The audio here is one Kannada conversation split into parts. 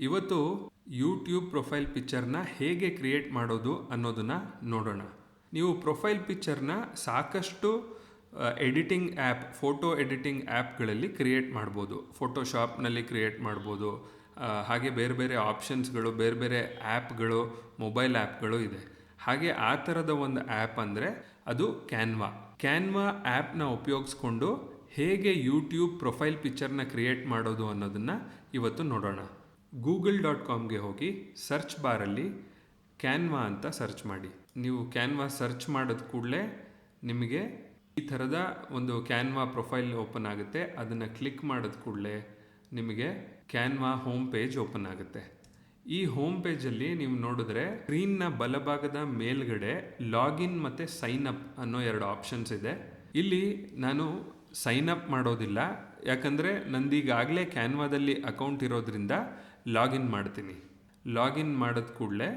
ಇವತ್ತು ಯೂಟ್ಯೂಬ್ ಪ್ರೊಫೈಲ್ ಪಿಕ್ಚರ್ನ ಹೇಗೆ ಕ್ರಿಯೇಟ್ ಮಾಡೋದು ಅನ್ನೋದನ್ನ ನೋಡೋಣ. ನೀವು ಪ್ರೊಫೈಲ್ ಪಿಕ್ಚರ್ನ ಸಾಕಷ್ಟು ಎಡಿಟಿಂಗ್ ಆ್ಯಪ್, ಫೋಟೋ ಎಡಿಟಿಂಗ್ ಆ್ಯಪ್ಗಳಲ್ಲಿ ಕ್ರಿಯೇಟ್ ಮಾಡ್ಬೋದು. ಫೋಟೋಶಾಪ್ನಲ್ಲಿ ಕ್ರಿಯೇಟ್ ಮಾಡ್ಬೋದು. ಹಾಗೆ ಬೇರೆ ಬೇರೆ ಆಪ್ಷನ್ಸ್ಗಳು, ಬೇರೆ ಬೇರೆ ಆ್ಯಪ್ಗಳು, ಮೊಬೈಲ್ ಆ್ಯಪ್ಗಳು ಇದೆ. ಹಾಗೆ ಆ ಥರದ ಒಂದು ಆ್ಯಪ್ ಅಂದರೆ ಅದು ಕ್ಯಾನ್ವಾ. ಕ್ಯಾನ್ವಾ ಆ್ಯಪ್ನ ಉಪಯೋಗಿಸ್ಕೊಂಡು ಹೇಗೆ ಯೂಟ್ಯೂಬ್ ಪ್ರೊಫೈಲ್ ಪಿಕ್ಚರ್ನ ಕ್ರಿಯೇಟ್ ಮಾಡೋದು ಅನ್ನೋದನ್ನು ಇವತ್ತು ನೋಡೋಣ. google.comಗೆ ಹೋಗಿ ಸರ್ಚ್ ಬಾರಲ್ಲಿ ಕ್ಯಾನ್ವಾ ಅಂತ ಸರ್ಚ್ ಮಾಡಿ. ನೀವು ಕ್ಯಾನ್ವಾ ಸರ್ಚ್ ಮಾಡಿದ ಕೂಡಲೇ ನಿಮಗೆ ಈ ಥರದ ಒಂದು ಕ್ಯಾನ್ವಾ ಪ್ರೊಫೈಲ್ ಓಪನ್ ಆಗುತ್ತೆ. ಅದನ್ನು ಕ್ಲಿಕ್ ಮಾಡಿದ ಕೂಡಲೇ ನಿಮಗೆ ಕ್ಯಾನ್ವಾ ಹೋಮ್ ಪೇಜ್ ಓಪನ್ ಆಗುತ್ತೆ. ಈ ಹೋಮ್ ಪೇಜಲ್ಲಿ ನೀವು ನೋಡಿದ್ರೆ ಸ್ಕ್ರೀನ್ನ ಬಲಭಾಗದ ಮೇಲ್ಗಡೆ ಲಾಗಿನ್ ಮತ್ತು ಸೈನ್ ಅಪ್ ಅನ್ನೋ 2 ಆಪ್ಷನ್ಸ್ ಇದೆ. ಇಲ್ಲಿ ನಾನು ಸೈನ್ ಅಪ್ ಮಾಡೋದಿಲ್ಲ, ಯಾಕಂದರೆ ನಂದೀಗಾಗಲೇ ಕ್ಯಾನ್ವಾದಲ್ಲಿ ಅಕೌಂಟ್ ಇರೋದ್ರಿಂದ ಲಾಗಿನ್ ಮಾಡ್ತೀನಿ. ಲಾಗಿನ್ ಮಾಡಿದ ಕೂಡಲೇ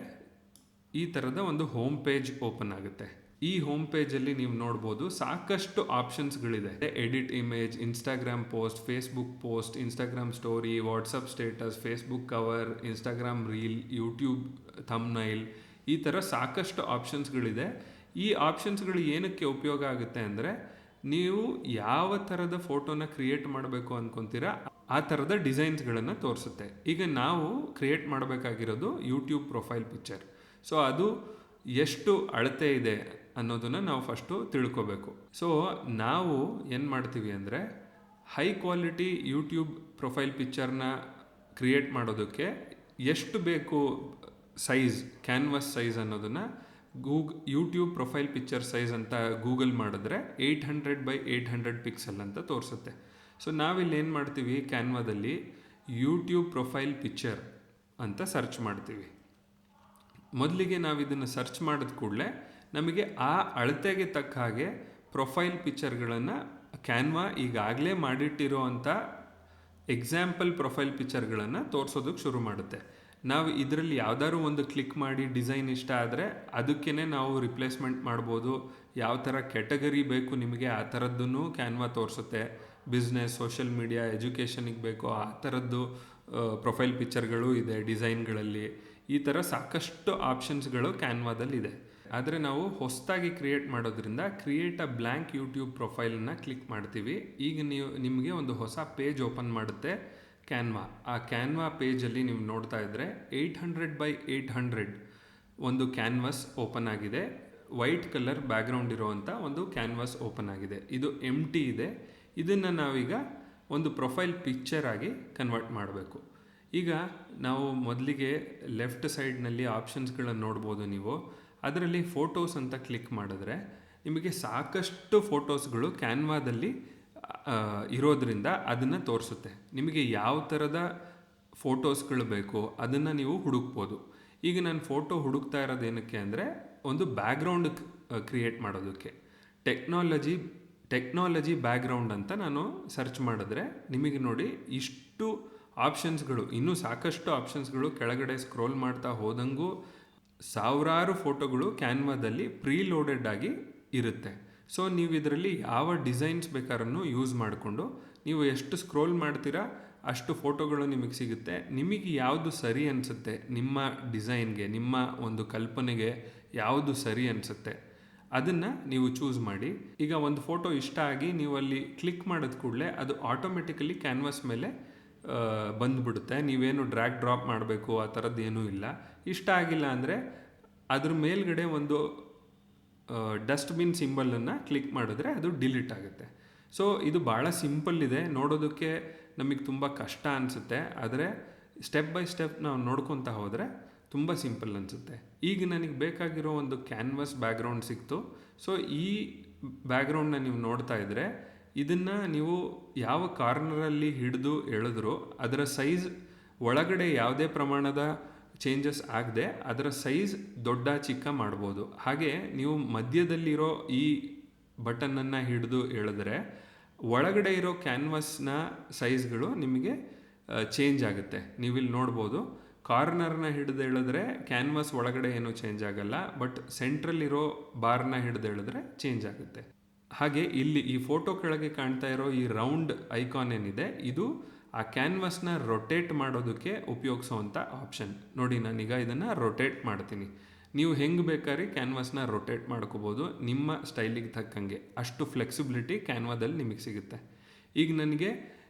ಈ ಥರದ ಒಂದು ಹೋಮ್ ಪೇಜ್ ಓಪನ್ ಆಗುತ್ತೆ. ಈ ಹೋಮ್ ಪೇಜಲ್ಲಿ ನೀವು ನೋಡ್ಬೋದು ಸಾಕಷ್ಟು ಆಪ್ಷನ್ಸ್ಗಳಿದೆ. Edit image, Instagram post, Facebook post, Instagram story, WhatsApp status, Facebook cover, Instagram reel, YouTube thumbnail, ಈ ಥರ ಸಾಕಷ್ಟು ಆಪ್ಷನ್ಸ್ಗಳಿದೆ. ಈ ಆಪ್ಷನ್ಸ್ಗಳು ಏನಕ್ಕೆ ಉಪಯೋಗ ಆಗುತ್ತೆ ಅಂದರೆ, ನೀವು ಯಾವ ಥರದ ಫೋಟೋನ ಕ್ರಿಯೇಟ್ ಮಾಡಬೇಕು ಅಂದ್ಕೊತೀರಾ ಆ ಥರದ ಡಿಸೈನ್ಸ್ಗಳನ್ನು ತೋರಿಸುತ್ತೆ. ಈಗ ನಾವು ಕ್ರಿಯೇಟ್ ಮಾಡಬೇಕಾಗಿರೋದು ಯೂಟ್ಯೂಬ್ ಪ್ರೊಫೈಲ್ ಪಿಕ್ಚರ್. ಸೊ ಅದು ಎಷ್ಟು ಅಳತೆ ಇದೆ ಅನ್ನೋದನ್ನು ನಾವು ಫಸ್ಟು ತಿಳ್ಕೊಬೇಕು. ಸೊ ನಾವು ಏನು ಮಾಡ್ತೀವಿ ಅಂದರೆ, ಹೈ ಕ್ವಾಲಿಟಿ ಯೂಟ್ಯೂಬ್ ಪ್ರೊಫೈಲ್ ಪಿಕ್ಚರ್ನ ಕ್ರಿಯೇಟ್ ಮಾಡೋದಕ್ಕೆ ಎಷ್ಟು ಬೇಕು ಸೈಜ್, ಕ್ಯಾನ್ವಾಸ್ ಸೈಜ್ ಅನ್ನೋದನ್ನು ಯೂಟ್ಯೂಬ್ ಪ್ರೊಫೈಲ್ ಪಿಕ್ಚರ್ ಸೈಜ್ ಅಂತ ಗೂಗಲ್ ಮಾಡಿದ್ರೆ 800x800 ಪಿಕ್ಸೆಲ್ ಅಂತ ತೋರಿಸುತ್ತೆ. ಸೊ ನಾವಿಲ್ಲಿ ಏನು ಮಾಡ್ತೀವಿ, ಕ್ಯಾನ್ವಾದಲ್ಲಿ ಯೂಟ್ಯೂಬ್ ಪ್ರೊಫೈಲ್ ಪಿಕ್ಚರ್ ಅಂತ ಸರ್ಚ್ ಮಾಡ್ತೀವಿ. ಮೊದಲಿಗೆ ನಾವು ಇದನ್ನು ಸರ್ಚ್ ಮಾಡಿದ ಕೂಡಲೇ ನಮಗೆ ಆ ಅಳತೆಗೆ ತಕ್ಕ ಹಾಗೆ ಪ್ರೊಫೈಲ್ ಪಿಕ್ಚರ್ಗಳನ್ನು ಕ್ಯಾನ್ವಾ ಈಗಾಗಲೇ ಮಾಡಿಟ್ಟಿರೋ ಅಂಥ ಎಕ್ಸಾಂಪಲ್ ಪ್ರೊಫೈಲ್ ಪಿಕ್ಚರ್ಗಳನ್ನು ತೋರಿಸೋದಕ್ಕೆ ಶುರು ಮಾಡುತ್ತೆ. ನಾವು ಇದರಲ್ಲಿ ಯಾವ್ದಾದ್ರು ಒಂದು ಕ್ಲಿಕ್ ಮಾಡಿ ಡಿಸೈನ್ ಇಷ್ಟ ಆದರೆ ಅದಕ್ಕೇ ನಾವು ರಿಪ್ಲೇಸ್ಮೆಂಟ್ ಮಾಡ್ಬೋದು. ಯಾವ ಥರ ಕ್ಯಾಟಗರಿ ಬೇಕು ನಿಮಗೆ ಆ ಥರದ್ದನ್ನು ಕ್ಯಾನ್ವಾ ತೋರಿಸುತ್ತೆ. ಬಿಸ್ನೆಸ್, ಸೋಷಿಯಲ್ ಮೀಡಿಯಾ, ಎಜುಕೇಷನಿಗೆ ಬೇಕೋ ಆ ಥರದ್ದು ಪ್ರೊಫೈಲ್ ಪಿಕ್ಚರ್ಗಳು ಇದೆ ಡಿಸೈನ್ಗಳಲ್ಲಿ. ಈ ಥರ ಸಾಕಷ್ಟು ಆಪ್ಷನ್ಸ್ಗಳು ಕ್ಯಾನ್ವಾದಲ್ಲಿದೆ. ಆದರೆ ನಾವು ಹೊಸದಾಗಿ ಕ್ರಿಯೇಟ್ ಮಾಡೋದ್ರಿಂದ ಕ್ರಿಯೇಟ್ ಅ ಬ್ಲ್ಯಾಂಕ್ ಯೂಟ್ಯೂಬ್ ಪ್ರೊಫೈಲನ್ನು ಕ್ಲಿಕ್ ಮಾಡ್ತೀವಿ. ಈಗ ನಿಮಗೆ ಒಂದು ಹೊಸ ಪೇಜ್ ಓಪನ್ ಮಾಡುತ್ತೆ ಕ್ಯಾನ್ವಾ. ಆ ಕ್ಯಾನ್ವಾ ಪೇಜಲ್ಲಿ ನೀವು ನೋಡ್ತಾ ಇದ್ದರೆ 800x800 ಒಂದು ಕ್ಯಾನ್ವಾಸ್ ಓಪನ್ ಆಗಿದೆ. ವೈಟ್ ಕಲರ್ ಬ್ಯಾಕ್ಗ್ರೌಂಡ್ ಇರೋವಂಥ ಒಂದು ಕ್ಯಾನ್ವಾಸ್ ಓಪನ್ ಆಗಿದೆ. ಇದು ಎಂಟಿ ಇದೆ. ಇದನ್ನು ನಾವೀಗ ಒಂದು ಪ್ರೊಫೈಲ್ ಪಿಕ್ಚರ್ ಆಗಿ ಕನ್ವರ್ಟ್ ಮಾಡಬೇಕು. ಈಗ ನಾವು ಮೊದಲಿಗೆ ಲೆಫ್ಟ್ ಸೈಡ್ನಲ್ಲಿ ಆಪ್ಷನ್ಸ್ಗಳನ್ನು ನೋಡ್ಬೋದು ನೀವು. ಅದರಲ್ಲಿ ಫೋಟೋಸ್ ಅಂತ ಕ್ಲಿಕ್ ಮಾಡಿದ್ರೆ ನಿಮಗೆ ಸಾಕಷ್ಟು ಫೋಟೋಸ್ಗಳು ಕ್ಯಾನ್ವಾದಲ್ಲಿ ಇರೋದ್ರಿಂದ ಅದನ್ನು ತೋರಿಸುತ್ತೆ. ನಿಮಗೆ ಯಾವ ಥರದ ಫೋಟೋಸ್ಗಳು ಬೇಕು ಅದನ್ನು ನೀವು ಹುಡುಕ್ಬೋದು. ಈಗ ನಾನು ಫೋಟೋ ಹುಡುಕ್ತಾ ಇರೋದೇನಕ್ಕೆ ಅಂದರೆ, ಒಂದು ಬ್ಯಾಕ್ಗ್ರೌಂಡ್ ಕ್ರಿಯೇಟ್ ಮಾಡೋದಕ್ಕೆ. ಟೆಕ್ನಾಲಜಿ ಬ್ಯಾಕ್ಗ್ರೌಂಡ್ ಅಂತ ನಾನು ಸರ್ಚ್ ಮಾಡಿದ್ರೆ ನಿಮಗೆ ನೋಡಿ ಇಷ್ಟು ಆಪ್ಷನ್ಸ್ಗಳು, ಇನ್ನೂ ಸಾಕಷ್ಟು ಆಪ್ಷನ್ಸ್ಗಳು ಕೆಳಗಡೆ ಸ್ಕ್ರೋಲ್ ಮಾಡ್ತಾ ಹೋದಂಗೂ ಸಾವಿರಾರು ಫೋಟೋಗಳು ಕ್ಯಾನ್ವಾದಲ್ಲಿ ಪ್ರೀಲೋಡೆಡ್ ಆಗಿ ಇರುತ್ತೆ. ಸೊ ನೀವು ಇದರಲ್ಲಿ ಯಾವ ಡಿಸೈನ್ಸ್ ಬೇಕಾದ್ರೂ ಯೂಸ್ ಮಾಡಿಕೊಂಡು ನೀವು ಎಷ್ಟು ಸ್ಕ್ರೋಲ್ ಮಾಡ್ತೀರಾ ಅಷ್ಟು ಫೋಟೋಗಳು ನಿಮಗೆ ಸಿಗುತ್ತೆ. ನಿಮಗೆ ಯಾವುದು ಸರಿ ಅನಿಸುತ್ತೆ, ನಿಮ್ಮ ಡಿಸೈನ್ಗೆ, ನಿಮ್ಮ ಒಂದು ಕಲ್ಪನೆಗೆ ಯಾವುದು ಸರಿ ಅನಿಸುತ್ತೆ ಅದನ್ನು ನೀವು ಚೂಸ್ ಮಾಡಿ. ಈಗ ಒಂದು ಫೋಟೋ ಇಷ್ಟ ಆಗಿ ನೀವು ಅಲ್ಲಿ ಕ್ಲಿಕ್ ಮಾಡಿದ ಕೂಡಲೇ ಅದು ಆಟೋಮೆಟಿಕಲಿ ಕ್ಯಾನ್ವಾಸ್ ಮೇಲೆ ಬಂದುಬಿಡುತ್ತೆ. ನೀವೇನು ಡ್ರ್ಯಾಗ್ ಡ್ರಾಪ್ ಮಾಡಬೇಕು ಆ ಥರದ್ದು ಏನೂ ಇಲ್ಲ. ಇಷ್ಟ ಆಗಿಲ್ಲ ಅಂದರೆ ಅದ್ರ ಮೇಲ್ಗಡೆ ಒಂದು ಡಸ್ಟ್ಬಿನ್ ಸಿಂಬಲನ್ನು ಕ್ಲಿಕ್ ಮಾಡಿದ್ರೆ ಅದು ಡಿಲೀಟ್ ಆಗುತ್ತೆ. ಸೊ ಇದು ಭಾಳ ಸಿಂಪಲ್ ಇದೆ. ನೋಡೋದಕ್ಕೆ ನಮಗೆ ತುಂಬ ಕಷ್ಟ ಅನಿಸುತ್ತೆ, ಆದರೆ ಸ್ಟೆಪ್ ಬೈ ಸ್ಟೆಪ್ ನಾವು ನೋಡ್ಕೊತಾ ಹೋದರೆ ತುಂಬ ಸಿಂಪಲ್ ಅನಿಸುತ್ತೆ. ಈಗ ನನಗೆ ಬೇಕಾಗಿರೋ ಒಂದು ಕ್ಯಾನ್ವಾಸ್ ಬ್ಯಾಕ್ಗ್ರೌಂಡ್ ಸಿಕ್ತು. ಸೊ ಈ ಬ್ಯಾಕ್ಗ್ರೌಂಡನ್ನ ನೀವು ನೋಡ್ತಾ ಇದ್ದರೆ ಇದನ್ನು ನೀವು ಯಾವ ಕಾರ್ನರಲ್ಲಿ ಹಿಡಿದು ಎಳೆದ್ರು ಅದರ ಸೈಜ್ ಒಳಗಡೆ ಯಾವುದೇ ಪ್ರಮಾಣದ ಚೇಂಜಸ್ ಆಗದೆ ಅದರ ಸೈಜ್ ದೊಡ್ಡ ಚಿಕ್ಕ ಮಾಡ್ಬೋದು. ಹಾಗೆ ನೀವು ಮಧ್ಯದಲ್ಲಿರೋ ಈ ಬಟನನ್ನು ಹಿಡಿದು ಎಳೆದ್ರೆ ಒಳಗಡೆ ಇರೋ ಕ್ಯಾನ್ವಾಸ್ನ ಸೈಜ್ಗಳು ನಿಮಗೆ ಚೇಂಜ್ ಆಗುತ್ತೆ. ನೀವಿಲ್ಲಿ ನೋಡ್ಬೋದು, ಕಾರ್ನರ್ನ ಹಿಡಿದು ಎಳೆದ್ರೆ ಕ್ಯಾನ್ವಾಸ್ ಒಳಗಡೆ ಏನೂ ಚೇಂಜ್ ಆಗಲ್ಲ, ಬಟ್ ಸೆಂಟ್ರಲ್ಲಿರೋ ಬಾರ್ನ ಹಿಡಿದು ಎಳೆದ್ರೆ ಚೇಂಜ್ ಆಗುತ್ತೆ. ಹಾಗೆ ಇಲ್ಲಿ ಈ ಫೋಟೋ ಕೆಳಗೆ ಕಾಣ್ತಾ ಇರೋ ಈ ರೌಂಡ್ ಐಕಾನ್ ಏನಿದೆ ಇದು ಆ ಕ್ಯಾನ್ವಾಸ್ನ ರೊಟೇಟ್ ಮಾಡೋದಕ್ಕೆ ಉಪಯೋಗಿಸೋವಂಥ ಆಪ್ಷನ್. ನೋಡಿ ನಾನೀಗ ಇದನ್ನು ರೊಟೇಟ್ ಮಾಡ್ತೀನಿ. ನೀವು ಹೆಂಗೆ ಬೇಕಾದ್ರೆ ಕ್ಯಾನ್ವಾಸ್ನ ರೊಟೇಟ್ ಮಾಡ್ಕೋಬೋದು ನಿಮ್ಮ ಸ್ಟೈಲಿಗೆ ತಕ್ಕಂಗೆ. ಅಷ್ಟು ಫ್ಲೆಕ್ಸಿಬಿಲಿಟಿ ಕ್ಯಾನ್ವಾದಲ್ಲಿ ನಿಮಗೆ ಸಿಗುತ್ತೆ. ಈಗ ನನಗೆ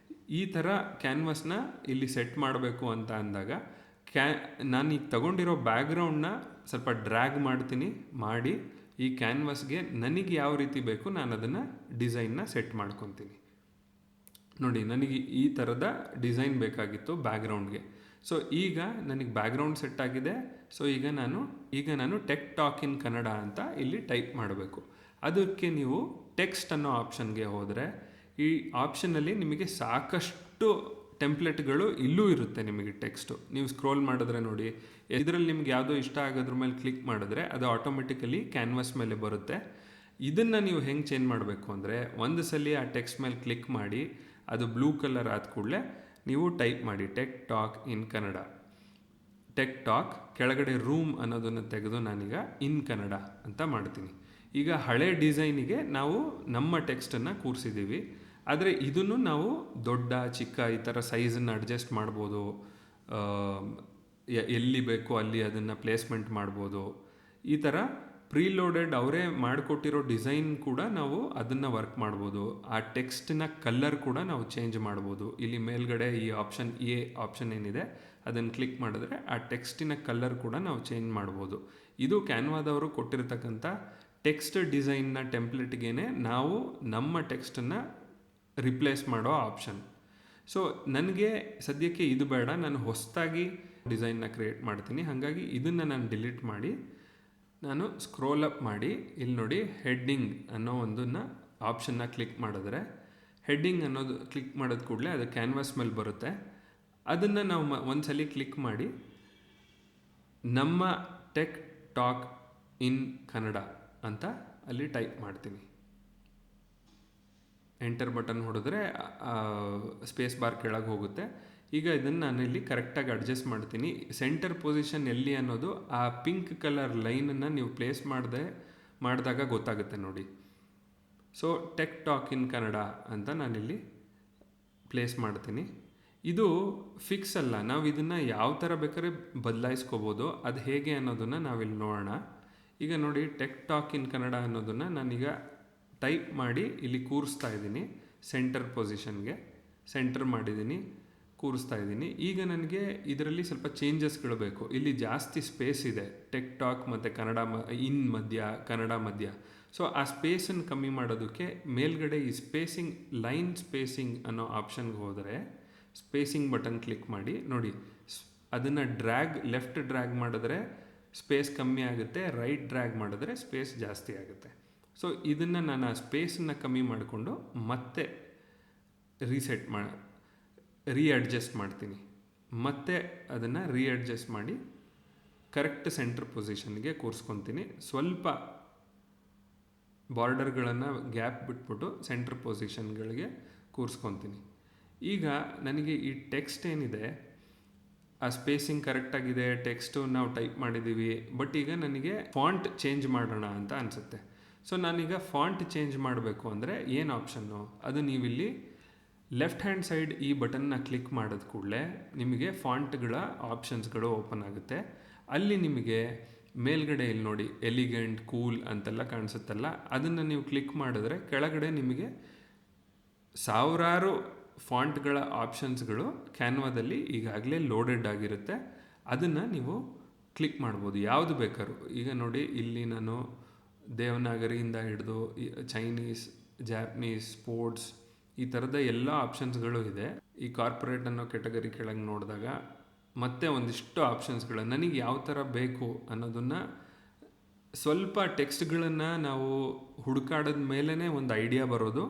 ಈ ಥರ ಕ್ಯಾನ್ವಾಸ್ನ ಇಲ್ಲಿ ಸೆಟ್ ಮಾಡಬೇಕು ಅಂತ ಅಂದಾಗ ನಾನೀಗ ತಗೊಂಡಿರೋ ಬ್ಯಾಕ್ಗ್ರೌಂಡ್ನ ಸ್ವಲ್ಪ ಡ್ರ್ಯಾಗ್ ಮಾಡ್ತೀನಿ. ಮಾಡಿ ಈ ಕ್ಯಾನ್ವಾಸ್ಗೆ ನನಗೆ ಯಾವ ರೀತಿ ಬೇಕು ನಾನು ಅದನ್ನು ಡಿಸೈನ್ನ ಸೆಟ್ ಮಾಡ್ಕೊತೀನಿ. ನೋಡಿ ನನಗೆ ಈ ಥರದ ಡಿಸೈನ್ ಬೇಕಾಗಿತ್ತು ಬ್ಯಾಕ್ಗ್ರೌಂಡ್ಗೆ. ಸೊ ಈಗ ನನಗೆ ಬ್ಯಾಕ್ಗ್ರೌಂಡ್ ಸೆಟ್ ಆಗಿದೆ. ಸೊ ಈಗ ನಾನು ಟೆಕ್ ಟಾಕ್ ಇನ್ ಕನ್ನಡ ಅಂತ ಇಲ್ಲಿ ಟೈಪ್ ಮಾಡಬೇಕು. ಅದಕ್ಕೆ ನೀವು ಟೆಕ್ಸ್ಟ್ ಅನ್ನೋ ಆಪ್ಷನ್ಗೆ ಹೋದರೆ ಈ ಆಪ್ಷನಲ್ಲಿ ನಿಮಗೆ ಸಾಕಷ್ಟು ಟೆಂಪ್ಲೆಟ್ಗಳು ಇಲ್ಲೂ ಇರುತ್ತೆ. ನಿಮಗೆ ಟೆಕ್ಸ್ಟು ನೀವು ಸ್ಕ್ರೋಲ್ ಮಾಡಿದ್ರೆ ನೋಡಿ, ಇದರಲ್ಲಿ ನಿಮ್ಗೆ ಯಾವುದೋ ಇಷ್ಟ ಆಗೋದ್ರ ಮೇಲೆ ಕ್ಲಿಕ್ ಮಾಡಿದ್ರೆ ಅದು ಆಟೋಮೆಟಿಕಲಿ ಕ್ಯಾನ್ವಾಸ್ ಮೇಲೆ ಬರುತ್ತೆ. ಇದನ್ನು ನೀವು ಹೆಂಗೆ ಚೇಂಜ್ ಮಾಡಬೇಕು ಅಂದರೆ, ಒಂದು ಸಲ ಆ ಟೆಕ್ಸ್ಟ್ ಮೇಲೆ ಕ್ಲಿಕ್ ಮಾಡಿ ಅದು ಬ್ಲೂ ಕಲರ್ ಆದ ಕೂಡಲೇ ನೀವು ಟೈಪ್ ಮಾಡಿ tech talk in Kannada. Tech talk ಕೆಳಗಡೆ ರೂಮ್ ಅನ್ನೋದನ್ನು ತೆಗೆದು ನಾನೀಗ ಇನ್ ಕನ್ನಡ ಅಂತ ಮಾಡ್ತೀನಿ. ಈಗ ಹಳೆ ಡಿಸೈನಿಗೆ ನಾವು ನಮ್ಮ ಟೆಕ್ಸ್ಟನ್ನು ಕೂರಿಸಿದ್ದೀವಿ. ಆದರೆ ಇದನ್ನು ನಾವು ದೊಡ್ಡ ಚಿಕ್ಕ ಈ ಥರ ಸೈಜನ್ನು ಅಡ್ಜಸ್ಟ್ ಮಾಡ್ಬೋದು. ಎಲ್ಲಿ ಬೇಕೋ ಅಲ್ಲಿ ಅದನ್ನು ಪ್ಲೇಸ್ಮೆಂಟ್ ಮಾಡ್ಬೋದು. ಈ ಥರ ಪ್ರೀಲೋಡೆಡ್ ಅವರೇ ಮಾಡಿಕೊಟ್ಟಿರೋ ಡಿಸೈನ್ ಕೂಡ ನಾವು ಅದನ್ನು ವರ್ಕ್ ಮಾಡ್ಬೋದು. ಆ ಟೆಕ್ಸ್ಟಿನ ಕಲರ್ ಕೂಡ ನಾವು ಚೇಂಜ್ ಮಾಡ್ಬೋದು. ಇಲ್ಲಿ ಮೇಲ್ಗಡೆ ಈ ಆಪ್ಷನ್ ಏನಿದೆ ಅದನ್ನು ಕ್ಲಿಕ್ ಮಾಡಿದ್ರೆ ಆ ಟೆಕ್ಸ್ಟಿನ ಕಲರ್ ಕೂಡ ನಾವು ಚೇಂಜ್ ಮಾಡ್ಬೋದು. ಇದು ಕ್ಯಾನ್ವಾದವರು ಕೊಟ್ಟಿರ್ತಕ್ಕಂಥ ಟೆಕ್ಸ್ಟ್ ಡಿಸೈನ್ನ ಟೆಂಪ್ಲೆಟ್ಗೆ ನಾವು ನಮ್ಮ ಟೆಕ್ಸ್ಟನ್ನು ರಿಪ್ಲೇಸ್ ಮಾಡೋ ಆಪ್ಷನ್. ಸೊ ನನಗೆ ಸದ್ಯಕ್ಕೆ ಇದು ಬೇಡ, ನಾನು ಹೊಸದಾಗಿ ಡಿಸೈನ್ನ ಕ್ರಿಯೇಟ್ ಮಾಡ್ತೀನಿ. ಹಾಗಾಗಿ ಇದನ್ನು ನಾನು ಡಿಲೀಟ್ ಮಾಡಿ ನಾನು ಸ್ಕ್ರೋಲ್ ಅಪ್ ಮಾಡಿ ಇಲ್ಲಿ ನೋಡಿ ಹೆಡ್ಡಿಂಗ್ ಅನ್ನೋ ಒಂದನ್ನು ಆಪ್ಷನ್ನ ಕ್ಲಿಕ್ ಮಾಡಿದ್ರೆ ಹೆಡ್ಡಿಂಗ್ ಅನ್ನೋದು ಕ್ಲಿಕ್ ಮಾಡೋದು ಕೂಡಲೇ ಅದು ಕ್ಯಾನ್ವಾಸ್ ಮೇಲೆ ಬರುತ್ತೆ. ಅದನ್ನು ನಾವು ಒಂದ್ಸಲಿ ಕ್ಲಿಕ್ ಮಾಡಿ ನಮ್ಮ ಟೆಕ್ ಟಾಕ್ ಇನ್ ಕನ್ನಡ ಅಂತ ಅಲ್ಲಿ ಟೈಪ್ ಮಾಡ್ತೀನಿ. ಎಂಟರ್ ಬಟನ್ ಹೊಡೆದ್ರೆ ಸ್ಪೇಸ್ ಬಾರ್ ಕೆಳಗೆ ಹೋಗುತ್ತೆ. ಈಗ ಇದನ್ನು ನಾನು ಇಲ್ಲಿ ಕರೆಕ್ಟಾಗಿ ಅಡ್ಜಸ್ಟ್ ಮಾಡ್ತೀನಿ. ಸೆಂಟರ್ ಪೊಸಿಷನ್ ಎಲ್ಲಿ ಅನ್ನೋದು ಆ ಪಿಂಕ್ ಕಲರ್ ಲೈನನ್ನು ನೀವು ಪ್ಲೇಸ್ ಮಾಡಿದಾಗ ಗೊತ್ತಾಗುತ್ತೆ ನೋಡಿ. So tech talk in Kannada ಅಂತ ನಾನಿಲ್ಲಿ ಪ್ಲೇಸ್ ಮಾಡ್ತೀನಿ. ಇದು ಫಿಕ್ಸ್ ಅಲ್ಲ, ನಾವು ಇದನ್ನು ಯಾವ ಥರ ಬೇಕಾದ್ರೆ ಬದಲಾಯಿಸ್ಕೋಬೋದು. ಅದು ಹೇಗೆ ಅನ್ನೋದನ್ನು ನಾವಿಲ್ಲಿ ನೋಡೋಣ. ಈಗ ನೋಡಿ ಟೆಕ್ ಟಾಕ್ ಇನ್ ಕನ್ನಡ ಅನ್ನೋದನ್ನು ನಾನೀಗ ಟೈಪ್ ಮಾಡಿ ಇಲ್ಲಿ ಕೂರಿಸ್ತಾ ಇದ್ದೀನಿ. ಸೆಂಟರ್ ಪೊಸಿಷನ್ಗೆ ಸೆಂಟರ್ ಮಾಡಿದ್ದೀನಿ, ಕೂರಿಸ್ತಾ ಇದ್ದೀನಿ. ಈಗ ನನಗೆ ಇದರಲ್ಲಿ ಸ್ವಲ್ಪ ಚೇಂಜಸ್ಗಳು ಬೇಕು. ಇಲ್ಲಿ ಜಾಸ್ತಿ ಸ್ಪೇಸ್ ಇದೆ ಟೆಕ್ ಟಾಕ್ ಮತ್ತು ಕನ್ನಡ ಕನ್ನಡ ಮಧ್ಯ. ಸೊ ಆ ಸ್ಪೇಸನ್ನು ಕಮ್ಮಿ ಮಾಡೋದಕ್ಕೆ ಮೇಲ್ಗಡೆ ಈ ಲೈನ್ ಸ್ಪೇಸಿಂಗ್ ಅನ್ನೋ ಆಪ್ಷನ್ಗೆ ಹೋದರೆ ಸ್ಪೇಸಿಂಗ್ ಬಟನ್ ಕ್ಲಿಕ್ ಮಾಡಿ ನೋಡಿ, ಅದನ್ನು ಲೆಫ್ಟ್ ಡ್ರ್ಯಾಗ್ ಮಾಡಿದ್ರೆ ಸ್ಪೇಸ್ ಕಮ್ಮಿ ಆಗುತ್ತೆ, ರೈಟ್ ಡ್ರ್ಯಾಗ್ ಮಾಡಿದ್ರೆ ಸ್ಪೇಸ್ ಜಾಸ್ತಿ ಆಗುತ್ತೆ. ಸೊ ಇದನ್ನು ನಾನು ಆ ಸ್ಪೇಸನ್ನು ಕಮ್ಮಿ ಮಾಡಿಕೊಂಡು ಮತ್ತೆ ರೀಅಡ್ಜಸ್ಟ್ ಮಾಡ್ತೀನಿ. ಮತ್ತೆ ಅದನ್ನು ರೀಅಡ್ಜಸ್ಟ್ ಮಾಡಿ ಕರೆಕ್ಟ್ ಸೆಂಟರ್ ಪೊಸಿಷನ್ಗೆ ಕೂರಿಸ್ಕೊತೀನಿ. ಸ್ವಲ್ಪ ಬಾರ್ಡರ್ಗಳನ್ನು ಗ್ಯಾಪ್ ಬಿಟ್ಬಿಟ್ಟು ಸೆಂಟರ್ ಪೊಸಿಷನ್ಗಳಿಗೆ ಕೂರಿಸ್ಕೊತೀನಿ. ಈಗ ನನಗೆ ಈ ಟೆಕ್ಸ್ಟ್ ಏನಿದೆ ಆ ಸ್ಪೇಸಿಂಗ್ ಕರೆಕ್ಟಾಗಿದೆ, ಟೆಕ್ಸ್ಟು ನಾವು ಟೈಪ್ ಮಾಡಿದ್ದೀವಿ. ಬಟ್ ಈಗ ನನಗೆ ಫಾಂಟ್ ಚೇಂಜ್ ಮಾಡೋಣ ಅಂತ ಅನಿಸುತ್ತೆ. ಸೊ ನಾನೀಗ ಫಾಂಟ್ ಚೇಂಜ್ ಮಾಡಬೇಕು ಅಂದರೆ ಏನು ಆಪ್ಷನ್ನು, ಅದು ನೀವಿಲ್ಲಿ ಲೆಫ್ಟ್ ಹ್ಯಾಂಡ್ ಸೈಡ್ ಈ ಬಟನ್ನ ಕ್ಲಿಕ್ ಮಾಡಿದ ಕೂಡಲೇ ನಿಮಗೆ ಫಾಂಟ್ಗಳ ಆಪ್ಷನ್ಸ್ಗಳು ಓಪನ್ ಆಗುತ್ತೆ. ಅಲ್ಲಿ ನಿಮಗೆ ಮೇಲ್ಗಡೆ ಇಲ್ಲಿ ನೋಡಿ ಎಲಿಗೆಂಟ್, ಕೂಲ್ ಅಂತೆಲ್ಲ ಕಾಣಿಸುತ್ತಲ್ಲ, ಅದನ್ನು ನೀವು ಕ್ಲಿಕ್ ಮಾಡಿದ್ರೆ ಕೆಳಗಡೆ ನಿಮಗೆ ಸಾವಿರಾರು ಫಾಂಟ್ಗಳ ಆಪ್ಷನ್ಸ್ಗಳು ಕ್ಯಾನ್ವಾದಲ್ಲಿ ಈಗಾಗಲೇ ಲೋಡೆಡ್ ಆಗಿರುತ್ತೆ. ಅದನ್ನು ನೀವು ಕ್ಲಿಕ್ ಮಾಡ್ಬೋದು, ಯಾವುದು ಬೇಕಾದ್ರೂ. ಈಗ ನೋಡಿ ಇಲ್ಲಿ ನಾನು ದೇವನಾಗರಿಯಿಂದ ಹಿಡಿದು ಚೈನೀಸ್, ಜಾಪನೀಸ್, ಸ್ಪೋರ್ಟ್ಸ್ ಈ ಥರದ ಎಲ್ಲ ಆಪ್ಷನ್ಸ್ಗಳು ಇದೆ. ಈ ಕಾರ್ಪೊರೇಟ್ ಅನ್ನೋ ಕೆಟಗರಿ ಕೆಳಗೆ ನೋಡಿದಾಗ ಮತ್ತೆ ಒಂದಿಷ್ಟು ಆಪ್ಷನ್ಸ್ಗಳು ನನಗೆ ಯಾವ ಥರ ಬೇಕು ಅನ್ನೋದನ್ನು ಸ್ವಲ್ಪ ಟೆಕ್ಸ್ಟ್ಗಳನ್ನು ನಾವು ಹುಡುಕಾಡಿದ ಮೇಲೇ ಒಂದು ಐಡಿಯಾ ಬರೋದು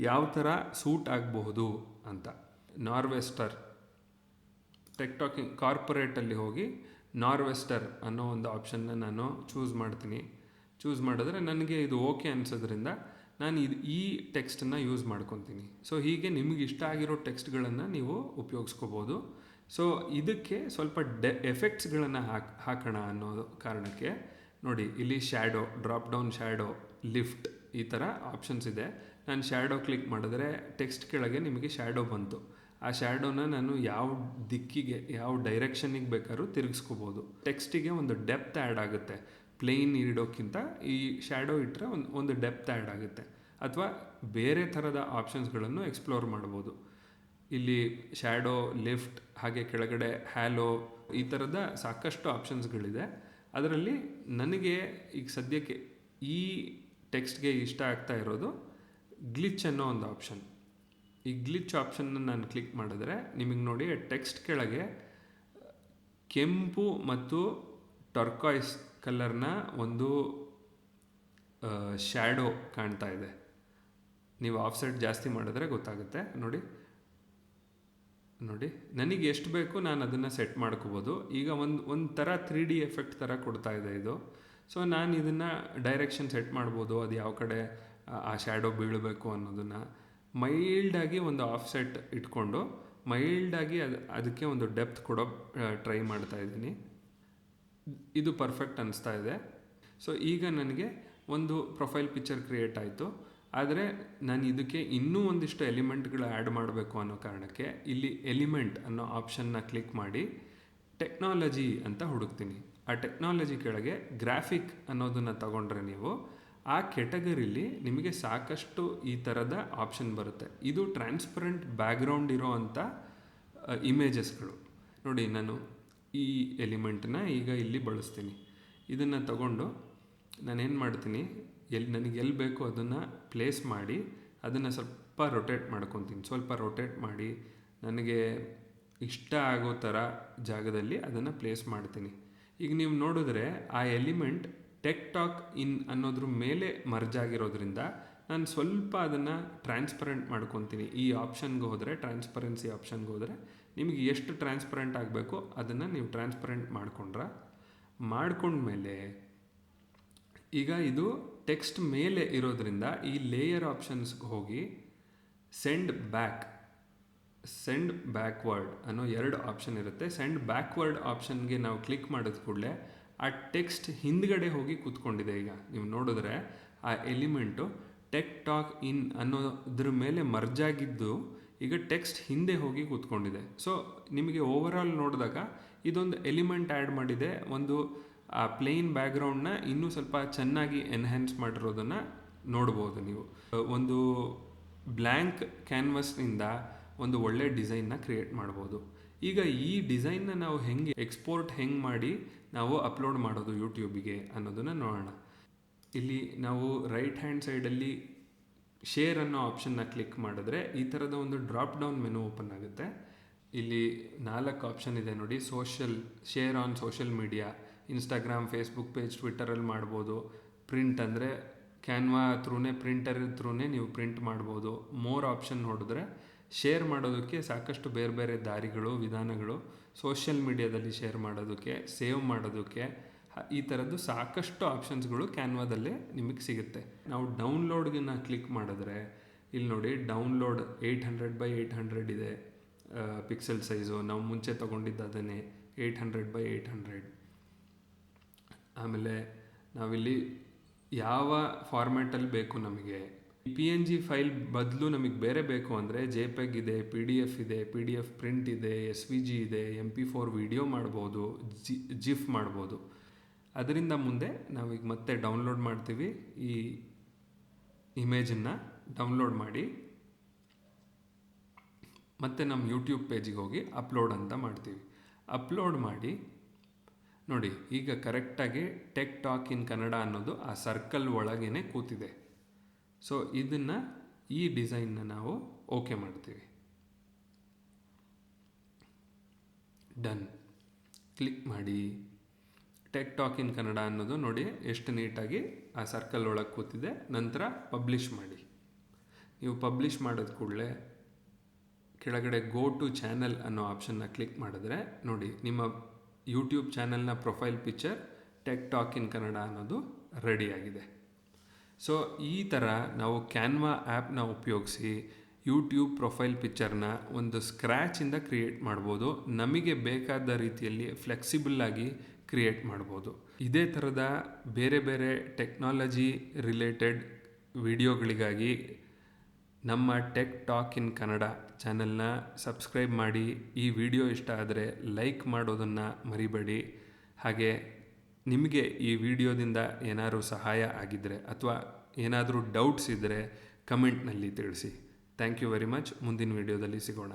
ಯಾವ ಥರ ಸೂಟ್ ಆಗಬಹುದು ಅಂತ. ನಾರ್ವೆಸ್ಟರ್ ಟೆಕ್ ಟಾಕಿಂಗ್ ಕಾರ್ಪೊರೇಟಲ್ಲಿ ಹೋಗಿ ನಾರ್ವೆಸ್ಟರ್ ಅನ್ನೋ ಒಂದು ಆಪ್ಷನ್ನ ನಾನು ಚೂಸ್ ಮಾಡ್ತೀನಿ. ಚೂಸ್ ಮಾಡಿದ್ರೆ ನನಗೆ ಇದು ಓಕೆ ಅನಿಸೋದ್ರಿಂದ ನಾನು ಈ ಟೆಕ್ಸ್ಟನ್ನು ಯೂಸ್ ಮಾಡ್ಕೊತೀನಿ. ಸೊ ಹೀಗೆ ನಿಮಗೆ ಇಷ್ಟ ಆಗಿರೋ ಟೆಕ್ಸ್ಟ್ಗಳನ್ನು ನೀವು ಉಪಯೋಗಿಸ್ಕೋಬೋದು. ಸೊ ಇದಕ್ಕೆ ಸ್ವಲ್ಪ ಎಫೆಕ್ಟ್ಸ್ಗಳನ್ನು ಹಾಕೋಣ ಅನ್ನೋ ಕಾರಣಕ್ಕೆ ನೋಡಿ ಇಲ್ಲಿ shadow, drop down shadow, lift ಈ ಥರ ಆಪ್ಷನ್ಸ್ ಇದೆ. ನಾನು ಶ್ಯಾಡೋ ಕ್ಲಿಕ್ ಮಾಡಿದ್ರೆ ಟೆಕ್ಸ್ಟ್ ಕೆಳಗೆ ನಿಮಗೆ ಶ್ಯಾಡೋ ಬಂತು. ಆ ಶ್ಯಾಡೋನ ನಾನು ಯಾವ ದಿಕ್ಕಿಗೆ, ಯಾವ ಡೈರೆಕ್ಷನಿಗೆ ಬೇಕಾದ್ರೂ ತಿರುಗಿಸ್ಕೋಬೋದು. ಟೆಕ್ಸ್ಟಿಗೆ ಒಂದು ಡೆಪ್ತ್ ಆ್ಯಡ್ ಆಗುತ್ತೆ. ಪ್ಲೇನ್ ಇಡೋಕ್ಕಿಂತ ಈ ಶ್ಯಾಡೋ ಇಟ್ಟರೆ ಒಂದು ಡೆಪ್ತ್ ಆ್ಯಡ್ ಆಗುತ್ತೆ. ಅಥವಾ ಬೇರೆ ಥರದ ಆಪ್ಷನ್ಸ್ಗಳನ್ನು ಎಕ್ಸ್ಪ್ಲೋರ್ ಮಾಡ್ಬೋದು. ಇಲ್ಲಿ ಶ್ಯಾಡೋ, ಲಿಫ್ಟ್, ಹಾಗೆ ಕೆಳಗಡೆ ಹ್ಯಾಲೋ, ಈ ಥರದ ಸಾಕಷ್ಟು ಆಪ್ಷನ್ಸ್ಗಳಿದೆ. ಅದರಲ್ಲಿ ನನಗೆ ಈಗ ಸದ್ಯಕ್ಕೆ ಈ ಟೆಕ್ಸ್ಟ್ಗೆ ಇಷ್ಟ ಆಗ್ತಾ ಇರೋದು ಗ್ಲಿಚ್ ಅನ್ನೋ ಒಂದು ಆಪ್ಷನ್. ಈ ಗ್ಲಿಚ್ ಆಪ್ಷನ್ನ ನಾನು ಕ್ಲಿಕ್ ಮಾಡಿದ್ರೆ ನಿಮಗೆ ನೋಡಿ ಟೆಕ್ಸ್ಟ್ ಕೆಳಗೆ ಕೆಂಪು ಮತ್ತು ಟರ್ಕಾಯ್ಸ್ ಕಲರ್ನ ಒಂದು ಶ್ಯಾಡೋ ಕಾಣ್ತಾ ಇದೆ. ನೀವು ಆಫ್ಸೆಟ್ ಜಾಸ್ತಿ ಮಾಡಿದ್ರೆ ಗೊತ್ತಾಗುತ್ತೆ. ನೋಡಿ ನನಗೆ ಎಷ್ಟು ಬೇಕು ನಾನು ಅದನ್ನು ಸೆಟ್ ಮಾಡ್ಕೋಬೋದು. ಈಗ ಒಂದು ಥರ 3D ಎಫೆಕ್ಟ್ ಥರ ಕೊಡ್ತಾ ಇದೆ ಇದು. ಸೊ ನಾನು ಇದನ್ನು ಡೈರೆಕ್ಷನ್ ಸೆಟ್ ಮಾಡ್ಬೋದು, ಅದು ಯಾವ ಕಡೆ ಆ ಶ್ಯಾಡೋ ಬೀಳಬೇಕು ಅನ್ನೋದನ್ನು. ಮೈಲ್ಡಾಗಿ ಒಂದು ಆಫ್ಸೆಟ್ ಇಟ್ಕೊಂಡು ಮೈಲ್ಡಾಗಿ ಅದಕ್ಕೆ ಒಂದು ಡೆಪ್ತ್ ಕೊಡೋ ಟ್ರೈ ಮಾಡ್ತಾ ಇದ್ದೀನಿ. ಇದು ಪರ್ಫೆಕ್ಟ್ ಅನಿಸ್ತಾ ಇದೆ. ಸೊ ಈಗ ನನಗೆ ಒಂದು ಪ್ರೊಫೈಲ್ ಪಿಕ್ಚರ್ ಕ್ರಿಯೇಟ್ ಆಯಿತು. ಆದರೆ ನಾನು ಇದಕ್ಕೆ ಇನ್ನೂ ಒಂದಿಷ್ಟು ಎಲಿಮೆಂಟ್ಗಳು ಆ್ಯಡ್ ಮಾಡಬೇಕು ಅನ್ನೋ ಕಾರಣಕ್ಕೆ ಇಲ್ಲಿ ಎಲಿಮೆಂಟ್ ಅನ್ನೋ ಆಪ್ಷನ್ನ ಕ್ಲಿಕ್ ಮಾಡಿ ಟೆಕ್ನಾಲಜಿ ಅಂತ ಹುಡುಕ್ತೀನಿ. ಆ ಟೆಕ್ನಾಲಜಿ ಕೆಳಗೆ ಗ್ರಾಫಿಕ್ ಅನ್ನೋದನ್ನು ತಗೊಂಡ್ರೆ ನೀವು ಆ ಕೆಟಗರಿಲಿ ನಿಮಗೆ ಸಾಕಷ್ಟು ಈ ಥರದ ಆಪ್ಷನ್ ಬರುತ್ತೆ. ಇದು ಟ್ರಾನ್ಸ್ಪರೆಂಟ್ ಬ್ಯಾಕ್ಗ್ರೌಂಡ್ ಇರೋ ಅಂಥ ಇಮೇಜಸ್ಗಳು. ನೋಡಿ ನಾನು ಈ ಎಲಿಮೆಂಟನ್ನ ಈಗ ಇಲ್ಲಿ ಬಳಸ್ತೀನಿ. ಇದನ್ನು ತಗೊಂಡು ನಾನೇನು ಮಾಡ್ತೀನಿ, ನನಗೆ ಎಲ್ಲಿ ಬೇಕೋ ಅದನ್ನು ಪ್ಲೇಸ್ ಮಾಡಿ ಅದನ್ನು ಸ್ವಲ್ಪ ರೊಟೇಟ್ ಮಾಡ್ಕೊತೀನಿ. ಸ್ವಲ್ಪ ರೊಟೇಟ್ ಮಾಡಿ ನನಗೆ ಇಷ್ಟ ಆಗೋ ಥರ ಜಾಗದಲ್ಲಿ ಅದನ್ನು ಪ್ಲೇಸ್ ಮಾಡ್ತೀನಿ. ಈಗ ನೀವು ನೋಡಿದ್ರೆ ಆ ಎಲಿಮೆಂಟ್ ಟಾಕ್ ಇನ್ ಅನ್ನೋದ್ರ ಮೇಲೆ ಮರ್ಜ್ ಆಗಿರೋದ್ರಿಂದ ನಾನು ಸ್ವಲ್ಪ ಅದನ್ನು ಟ್ರಾನ್ಸ್ಪರೆಂಟ್ ಮಾಡ್ಕೊತೀನಿ. ಈ ಆಪ್ಷನ್ಗೆ ಹೋದರೆ, ಟ್ರಾನ್ಸ್ಪರೆನ್ಸಿ ಆಪ್ಷನ್ಗೆ ಹೋದರೆ ನಿಮಗೆ ಎಷ್ಟು ಟ್ರಾನ್ಸ್ಪರೆಂಟ್ ಆಗಬೇಕು ಅದನ್ನು ನೀವು ಟ್ರಾನ್ಸ್ಪರೆಂಟ್ ಮಾಡ್ಕೊಂಡ್ಮೇಲೆ ಈಗ ಇದು ಟೆಕ್ಸ್ಟ್ ಮೇಲೆ ಇರೋದ್ರಿಂದ ಈ ಲೇಯರ್ ಆಪ್ಷನ್ಸ್ಗೆ ಹೋಗಿ ಸೆಂಡ್ ಬ್ಯಾಕ್ವರ್ಡ್ ಅನ್ನೋ 2 ಆಪ್ಷನ್ ಇರುತ್ತೆ. ಸೆಂಡ್ ಬ್ಯಾಕ್ವರ್ಡ್ ಆಪ್ಷನ್ಗೆ ನಾವು ಕ್ಲಿಕ್ ಮಾಡಿದ ಕೂಡಲೇ ಆ ಟೆಕ್ಸ್ಟ್ ಹಿಂದ್ಗಡೆ ಹೋಗಿ ಕೂತ್ಕೊಂಡಿದೆ. ಈಗ ನೀವು ನೋಡಿದ್ರೆ ಆ ಎಲಿಮೆಂಟು ಟಾಕ್ ಇನ್ ಅನ್ನೋದ್ರ ಮೇಲೆ ಮರ್ಜಾಗಿದ್ದು ಈಗ ಟೆಕ್ಸ್ಟ್ ಹಿಂದೆ ಹೋಗಿ ಕೂತ್ಕೊಂಡಿದೆ. ಸೊ ನಿಮಗೆ ಓವರಾಲ್ ನೋಡಿದಾಗ ಇದೊಂದು ಎಲಿಮೆಂಟ್ ಆ್ಯಡ್ ಮಾಡಿದೆ. ಒಂದು ಆ ಪ್ಲೇನ್ ಬ್ಯಾಕ್ಗ್ರೌಂಡ್ನ ಇನ್ನೂ ಸ್ವಲ್ಪ ಚೆನ್ನಾಗಿ ಎನ್ಹ್ಯಾನ್ಸ್ ಮಾಡಿರೋದನ್ನು ನೋಡ್ಬೋದು ನೀವು. ಒಂದು ಬ್ಲ್ಯಾಂಕ್ ಕ್ಯಾನ್ವಸ್ನಿಂದ ಒಂದು ಒಳ್ಳೆ ಡಿಸೈನ್ನ ಕ್ರಿಯೇಟ್ ಮಾಡ್ಬೋದು. ಈಗ ಈ ಡಿಸೈನ್ನ ನಾವು ಎಕ್ಸ್ಪೋರ್ಟ್ ಮಾಡಿ ನಾವು ಅಪ್ಲೋಡ್ ಮಾಡೋದು ಯೂಟ್ಯೂಬಿಗೆ ಅನ್ನೋದನ್ನು ನೋಡೋಣ. ಇಲ್ಲಿ ನಾವು ರೈಟ್ ಹ್ಯಾಂಡ್ ಸೈಡಲ್ಲಿ ಶೇರ್ ಅನ್ನೋ ಆಪ್ಷನ್ನ ಕ್ಲಿಕ್ ಮಾಡಿದ್ರೆ ಈ ಥರದ ಒಂದು ಡ್ರಾಪ್ ಡೌನ್ ಮೆನು ಓಪನ್ ಆಗುತ್ತೆ. ಇಲ್ಲಿ 4 ಆಪ್ಷನ್ ಇದೆ ನೋಡಿ. Share on social media, Instagram, Facebook page, ಟ್ವಿಟ್ಟರಲ್ಲಿ ಮಾಡ್ಬೋದು. ಪ್ರಿಂಟ್ ಅಂದರೆ ಕ್ಯಾನ್ವಾ ಥ್ರೂನೇ, ಪ್ರಿಂಟರ್ ಥ್ರೂನೇ ನೀವು ಪ್ರಿಂಟ್ ಮಾಡ್ಬೋದು. ಮೋರ್ ಆಪ್ಷನ್ ನೋಡಿದ್ರೆ ಶೇರ್ ಮಾಡೋದಕ್ಕೆ ಸಾಕಷ್ಟು ಬೇರೆ ಬೇರೆ ದಾರಿಗಳು, ವಿಧಾನಗಳು, ಸೋಷಿಯಲ್ ಮೀಡಿಯಾದಲ್ಲಿ ಶೇರ್ ಮಾಡೋದಕ್ಕೆ, ಸೇವ್ ಮಾಡೋದಕ್ಕೆ, ಈ ಥರದ್ದು ಸಾಕಷ್ಟು ಆಪ್ಷನ್ಸ್ಗಳು ಕ್ಯಾನ್ವಾದಲ್ಲೇ ನಿಮಗೆ ಸಿಗುತ್ತೆ. ನಾವು ಡೌನ್ಲೋಡ್ಗನ್ನ ಕ್ಲಿಕ್ ಮಾಡಿದ್ರೆ ಇಲ್ಲಿ ನೋಡಿ ಡೌನ್ಲೋಡ್ 800x800 ಇದೆ ಪಿಕ್ಸೆಲ್ ಸೈಜು. ನಾವು ಮುಂಚೆ ತೊಗೊಂಡಿದ್ದು ಅದನ್ನೇ 800x800. ಆಮೇಲೆ ನಾವಿಲ್ಲಿ ಯಾವ ಫಾರ್ಮ್ಯಾಟಲ್ಲಿ ಬೇಕು ನಮಗೆ, PNG ಫೈಲ್ ಬದಲು ನಮಗೆ ಬೇರೆ ಬೇಕು ಅಂದರೆ JPEG ಇದೆ, PDF ಇದೆ, PDF ಪ್ರಿಂಟ್ ಇದೆ, SVG ಇದೆ, MP4 ವಿಡಿಯೋ ಮಾಡ್ಬೋದು, GIF ಮಾಡ್ಬೋದು. ಅದರಿಂದ ಮುಂದೆ ನಾವೀಗ ಮತ್ತೆ ಡೌನ್ಲೋಡ್ ಮಾಡ್ತೀವಿ. ಈ ಇಮೇಜನ್ನು ಡೌನ್ಲೋಡ್ ಮಾಡಿ ಮತ್ತೆ ನಮ್ಮ ಯೂಟ್ಯೂಬ್ ಪೇಜಿಗೆ ಹೋಗಿ ಅಪ್ಲೋಡ್ ಅಂತ ಮಾಡ್ತೀವಿ. ಅಪ್ಲೋಡ್ ಮಾಡಿ ನೋಡಿ ಈಗ ಕರೆಕ್ಟಾಗಿ ಟಾಕ್ ಇನ್ ಕನ್ನಡ ಅನ್ನೋದು ಆ ಸರ್ಕಲ್ ಒಳಗೇ ಕೂತಿದೆ. ಸೊ ಇದನ್ನು, ಈ ಡಿಸೈನ್ನ ನಾವು ಓಕೆ ಮಾಡ್ತೀವಿ. ಡನ್ ಕ್ಲಿಕ್ ಮಾಡಿ. ಟಾಕ್ ಇನ್ ಕನ್ನಡ ಅನ್ನೋದು ನೋಡಿ ಎಷ್ಟು ನೀಟಾಗಿ ಆ ಸರ್ಕಲ್ ಒಳಗೆ ಕೂತಿದೆ. ನಂತರ ಪಬ್ಲಿಷ್ ಮಾಡಿ. ನೀವು ಪಬ್ಲಿಷ್ ಮಾಡೋದು ಕೂಡಲೇ ಕೆಳಗಡೆ ಗೋ ಟು ಚಾನಲ್ ಅನ್ನೋ ಆಪ್ಷನ್ನ ಕ್ಲಿಕ್ ಮಾಡಿದ್ರೆ ನೋಡಿ ನಿಮ್ಮ ಯೂಟ್ಯೂಬ್ ಚಾನಲ್ನ profile picture talk in Kannada ಅನ್ನೋದು ರೆಡಿಯಾಗಿದೆ. ಸೊ ಈ ಥರ ನಾವು ಕ್ಯಾನ್ವಾ ಆ್ಯಪ್ನ ಉಪಯೋಗಿಸಿ ಯೂಟ್ಯೂಬ್ ಪ್ರೊಫೈಲ್ ಪಿಕ್ಚರ್ನ ಒಂದು ಸ್ಕ್ರ್ಯಾಚಿಂದ ಕ್ರಿಯೇಟ್ ಮಾಡ್ಬೋದು. ನಮಗೆ ಬೇಕಾದ ರೀತಿಯಲ್ಲಿ ಫ್ಲೆಕ್ಸಿಬಲ್ಲಾಗಿ ಕ್ರಿಯೇಟ್ ಮಾಡ್ಬೋದು. ಇದೇ ಥರದ ಬೇರೆ ಬೇರೆ ಟೆಕ್ನಾಲಜಿ ರಿಲೇಟೆಡ್ ವಿಡಿಯೋಗಳಿಗಾಗಿ ನಮ್ಮ ಟೆಕ್ ಟಾಕ್ ಇನ್ ಕನ್ನಡ ಚಾನೆಲ್ನ ಸಬ್ಸ್ಕ್ರೈಬ್ ಮಾಡಿ. ಈ ವಿಡಿಯೋ ಇಷ್ಟ ಆದರೆ ಲೈಕ್ ಮಾಡೋದನ್ನು ಮರಿಬೇಡಿ. ಹಾಗೆ ನಿಮಗೆ ಈ ವಿಡಿಯೋದಿಂದ ಏನಾದರೂ ಸಹಾಯ ಆಗಿದ್ದರೆ ಅಥವಾ ಏನಾದರೂ ಡೌಟ್ಸ್ ಇದ್ದರೆ ಕಮೆಂಟ್ನಲ್ಲಿ ತಿಳಿಸಿ. Thank you very much. ಮುಂದಿನ ವಿಡಿಯೋದಲ್ಲಿ ಸಿಗೋಣ.